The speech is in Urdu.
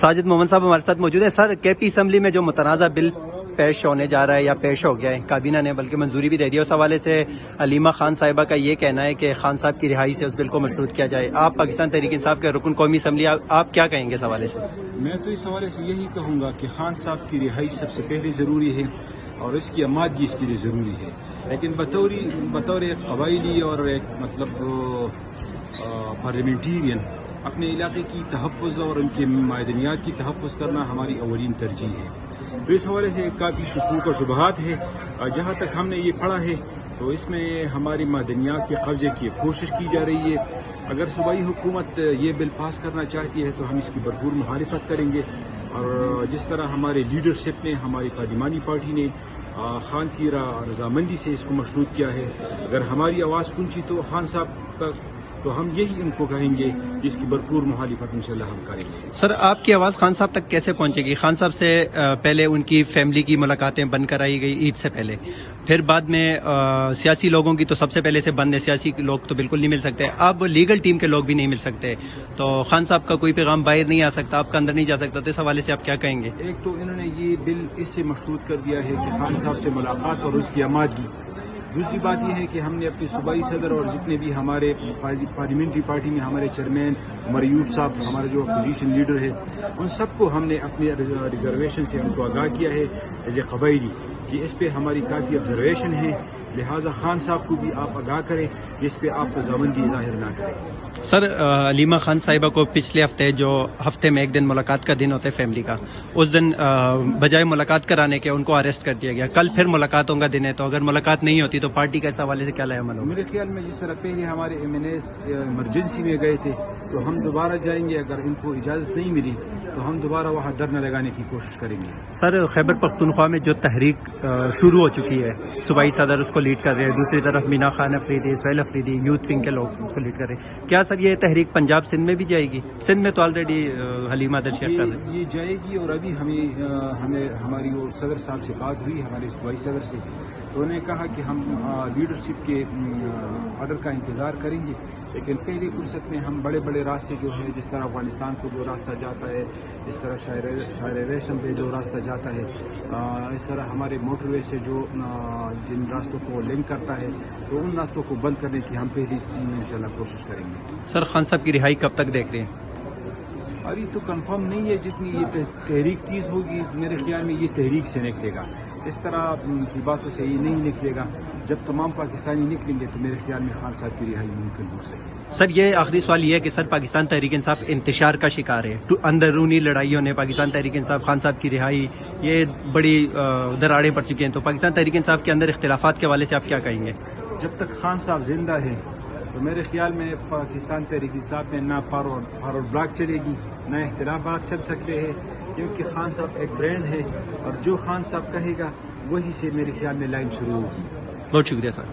ساجد محمد صاحب ہمارے ساتھ موجود ہے. سر, کے پی اسمبلی میں جو متنازع بل پیش ہونے جا رہا ہے یا پیش ہو گیا ہے, کابینہ نے بلکہ منظوری بھی دے دی, اس حوالے سے علیمہ خان صاحبہ کا یہ کہنا ہے کہ خان صاحب کی رہائی سے اس بل کو مشروط کیا جائے. آپ پاکستان تحریک انصاف کے رکن قومی اسمبلی, آپ کیا کہیں گے اس حوالے سے؟ میں تو اس حوالے سے یہی کہوں گا کہ خان صاحب کی رہائی سب سے پہلے ضروری ہے اور اس کی آمادگی اس کے لیے ضروری ہے, لیکن بطور ایک قبائلی اور ایک پارلیمنٹیرین اپنے علاقے کی تحفظ اور ان کے معدنیات کی تحفظ کرنا ہماری اولین ترجیح ہے. تو اس حوالے سے کافی شکوک و شبہات ہے. جہاں تک ہم نے یہ پڑھا ہے تو اس میں ہماری معدنیات پہ قبضے کی کوشش کی جا رہی ہے. اگر صوبائی حکومت یہ بل پاس کرنا چاہتی ہے تو ہم اس کی بھرپور مخالفت کریں گے, اور جس طرح ہمارے لیڈرشپ نے, ہماری پارلیمانی پارٹی نے خان کی رضامندی سے اس کو مشروط کیا ہے, اگر ہماری آواز پہنچی تو خان صاحب تک تو ہم یہی ان کو کہیں گے, جس کی بھرپور مخالفت انشاءاللہ ہم کریں گے. سر, آپ کی آواز خان صاحب تک کیسے پہنچے گی؟ خان صاحب سے پہلے ان کی فیملی کی ملاقاتیں بند کرائی گئی عید سے پہلے, پھر بعد میں سیاسی لوگوں کی تو سب سے پہلے سے بند ہے, سیاسی لوگ تو بالکل نہیں مل سکتے, اب لیگل ٹیم کے لوگ بھی نہیں مل سکتے, تو خان صاحب کا کوئی پیغام باہر نہیں آ سکتا, آپ کا اندر نہیں جا سکتا, تو اس حوالے سے آپ کیا کہیں گے؟ ایک تو انہوں نے یہ بل اس سے مشروط کر دیا ہے کہ خان صاحب سے ملاقات اور اس کی آمادگی. دوسری بات یہ ہے کہ ہم نے اپنے صوبائی صدر اور جتنے بھی ہمارے پارلیمنٹری پارٹی میں ہمارے چیئرمین عمر ایوب صاحب, ہمارے جو اپوزیشن لیڈر ہے, ان سب کو ہم نے اپنے ریزرویشن سے ان کو آگاہ کیا ہے ایز اے قبائلی کہ اس پہ ہماری کافی آبزرویشن ہے, لہٰذا خان صاحب کو بھی آپ آگاہ کریں, اس پہ آپ رضامندی ظاہر نہ کریں. سر, علیمہ خان صاحبہ کو پچھلے ہفتے, جو ہفتے میں ایک دن ملاقات کا دن ہوتا ہے فیملی کا, اس دن بجائے ملاقات کرانے کے ان کو اریسٹ کر دیا گیا. کل پھر ملاقاتوں کا دن ہے, تو اگر ملاقات نہیں ہوتی تو پارٹی کا اس حوالے سے کیا لائے عمل ہوگا؟ میرے خیال میں جس طرح پہلے ہمارے MNAs ایمرجنسی میں گئے تھے تو ہم دوبارہ جائیں گے. اگر ان کو اجازت نہیں ملی تو ہم دوبارہ وہاں دھرنا لگانے کی کوشش کریں گے. سر, خیبر پختونخوا میں جو تحریک شروع ہو چکی ہے, صوبائی صدر اس کو لیڈ کر رہے ہیں, دوسری طرف مینا خان افریدی, سہیل افریدی, یوتھ ونگ کے لوگ اس کو لیڈ کر رہے ہیں, کیا سر یہ تحریک پنجاب سندھ میں بھی جائے گی؟ سندھ میں تو آلریڈی حلیمہ درشیخ کر رہے ہیں. یہ جائے گی, اور ابھی ہمیں ہماری وہ صدر صاحب سے بات ہوئی, ہمارے صوبائی صدر سے, تو انہوں نے کہا کہ ہم لیڈرشپ کے آرڈر کا انتظار کریں گے, لیکن پہلی فرصت میں ہم بڑے بڑے راستے جو ہے, جس طرح افغانستان کو جو راستہ جاتا ہے, اس طرح شاہر ریشم پہ جو راستہ جاتا ہے, اس طرح ہمارے موٹر وے سے جو جن راستوں کو لنک کرتا ہے, تو ان راستوں کو بند کرنے کی ہم پہلی انشاءاللہ کوشش کریں گے. سر, خان صاحب کی رہائی کب تک دیکھ رہے ہیں؟ ابھی تو کنفرم نہیں ہے, جتنی یہ تحریک تیز ہوگی میرے خیال میں یہ تحریک سے نکلے گا, اس طرح کی باتوں سے یہ نہیں نکلے گا. جب تمام پاکستانی نکلیں گے تو میرے خیال میں خان صاحب کی رہائی ممکن ہو سکے. سر, یہ آخری سوال یہ ہے کہ سر, پاکستان تحریک انصاف انتشار کا شکار ہے, اندرونی لڑائیوں نے پاکستان تحریک انصاف, خان صاحب کی رہائی, یہ بڑی دراڑیں پڑ چکی ہیں, تو پاکستان تحریک انصاف کے اندر اختلافات کے حوالے سے آپ کیا کہیں گے؟ جب تک خان صاحب زندہ ہے تو میرے خیال میں پاکستان تحریک انصاف میں نہ فارورڈ بلاک چلے گی, نہ اختلافات چل سکتے ہیں, کیونکہ خان صاحب ایک برینڈ ہے, اور جو خان صاحب کہے گا وہی سے میرے خیال میں لائن شروع ہوگی. بہت شکریہ سر.